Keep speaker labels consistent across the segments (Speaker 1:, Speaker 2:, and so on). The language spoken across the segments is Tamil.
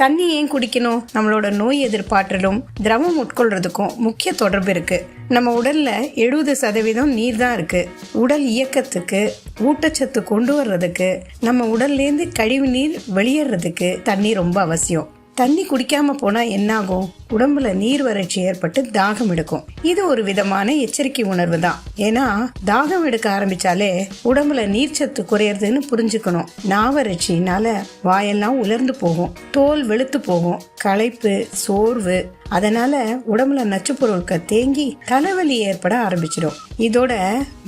Speaker 1: தண்ணி ஏன் குடிக்கணும்? நம்மளோட நோய் எதிர்ப்பாற்றலும் திரவம் உட்கொள்றதுக்கும் முக்கிய தொடர்பு இருக்கு. நம்ம உடல்ல 70% நீர் தான் இருக்கு. உடல் இயக்கத்துக்கு, ஊட்டச்சத்து கொண்டு வர்றதுக்கு, நம்ம உடல்ல இருந்து கழிவு நீர் வெளியேறதுக்கு தண்ணி ரொம்ப அவசியம். தண்ணி குடிக்காம போனா என்னாகும்? உடம்புல நீர் வறட்சி ஏற்பட்டு தாகம் எடுக்கும். இது ஒரு விதமான எச்சரிக்கை உணர்வு தான். ஏன்னா தாகம் எடுக்க ஆரம்பிச்சாலே உடம்புல நீர்ச்சத்து குறையறதுன்னு புரிஞ்சுக்கணும். நாவறட்சினால வாயெல்லாம் உலர்ந்து போகும், தோல் வெளுத்து போகும், களைப்பு, சோர்வு, அதனால உடம்புல நச்சு பொருட்கள் தேங்கி தலைவலி ஏற்பட ஆரம்பிச்சிடும். இதோட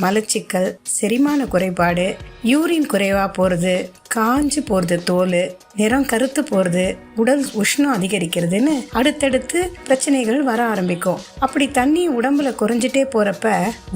Speaker 1: மலச்சிக்கல், செரிமான குறைபாடு, யூரின் குறைவா போறது, காஞ்சு போறது, தோல் நிறம் கருத்து போறது, உடல் உஷ்ணம் அதிகரிக்கிறதுன்னு அடுத்தடுத்து பிரச்சனைகள் வர ஆரம்பிக்கும். அப்படி தண்ணி உடம்புல குறைஞ்சிட்டே போறப்ப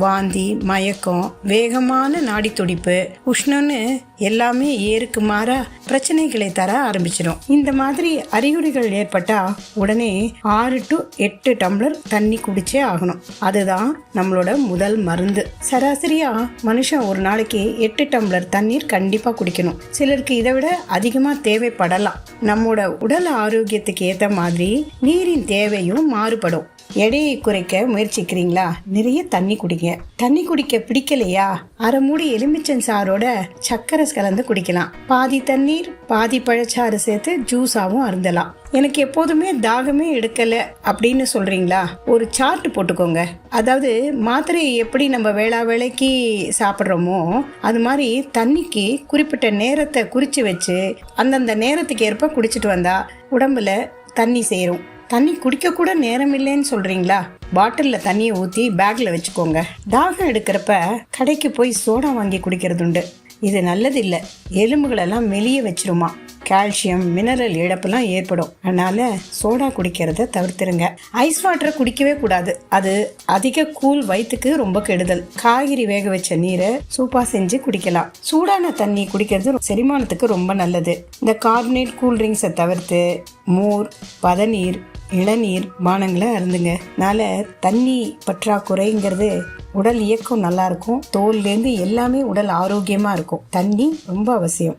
Speaker 1: வாந்தி, மயக்கம், வேகமான நாடி துடிப்பு, உஷ்ணம்னு எல்லாமே ஏருக்கு மாறா பிரச்சனைகளை தர ஆரம்பிச்சிடும். இந்த மாதிரி அறிகுறிகள் ஏற்பட்டா உடனே 6 to 8 டம்ளர் தண்ணி குடிச்சே ஆகணும். அதுதான் நம்மளோட முதல் மருந்து. சராசரியா மனுஷன் ஒரு நாளைக்கு 8 டம்ளர் தண்ணீர் கண்டிப்பா குடிக்கணும். சிலருக்கு இதை விட அதிகமா தேவைப்படலாம். நம்மோட உடல் ஆரோக்கியத்துக்கு ஏத்த மாதிரி நீரின் தேவையும் மாறுபடும். எடையை குறைக்க முயற்சிக்கிறீங்களா? நிறைய தண்ணி குடிங்க. தண்ணி குடிக்க பிடிக்கலையா? அரை மூடி எலுமிச்சம் சாரோட சர்க்கரை கலந்து குடிக்கலாம். பாதி தண்ணீர் பாதி பழச்சாறு சேர்த்து ஜூஸாவும் அருந்தலாம். எனக்கு எப்போதுமே தாகமே எடுக்கல அப்படின்னு சொல்றீங்களா? ஒரு சார்ட் போட்டுக்கோங்க. அதாவது மாத்திரையை எப்படி நம்ம வேளைக்கு சாப்பிட்றோமோ அது மாதிரி தண்ணிக்கு குறிப்பிட்ட நேரத்தை குறிச்சு வச்சு அந்தந்த நேரத்துக்கு ஏற்ப குடிச்சிட்டு வந்தா உடம்புல தண்ணி சேரும். தண்ணி குடிக்க கூட நேரம் இல்லைன்னு சொல்றீங்களா? பாட்டில்ல தண்ணியை ஊற்றி பேக்ல வச்சுக்கோங்க. தாகம் எடுக்கிறப்ப கடைக்கு போய் சோடா வாங்கி குடிக்கிறது உண்டு. இது நல்லது இல்லை. எலும்புகளெல்லாம் மெலிய வச்சிருமா. கால்சியம், மினரல் இழப்புலாம் ஏற்படும். அதனால சோடா குடிக்கிறத தவிர்த்துருங்க. ஐஸ் வாட்டரை குடிக்கவே கூடாது. அது அதிக கூல் வயிற்றுக்கு ரொம்ப கெடுதல். காய்கறி வேக வச்ச நீரை சூப்பா செஞ்சு குடிக்கலாம். சூடான தண்ணி குடிக்கிறது செரிமானத்துக்கு ரொம்ப நல்லது. இந்த கார்பனேட் கூல் ட்ரிங்க்ஸை தவிர்த்து மோர், பதநீர், இளநீர் பானங்களை அருந்துங்க. அதனால தண்ணி பற்றாக்குறைங்கிறது உடல் இயக்கம் நல்லா இருக்கும். தோல்லேருந்து எல்லாமே உடல் ஆரோக்கியமா இருக்கும். தண்ணி ரொம்ப அவசியம்.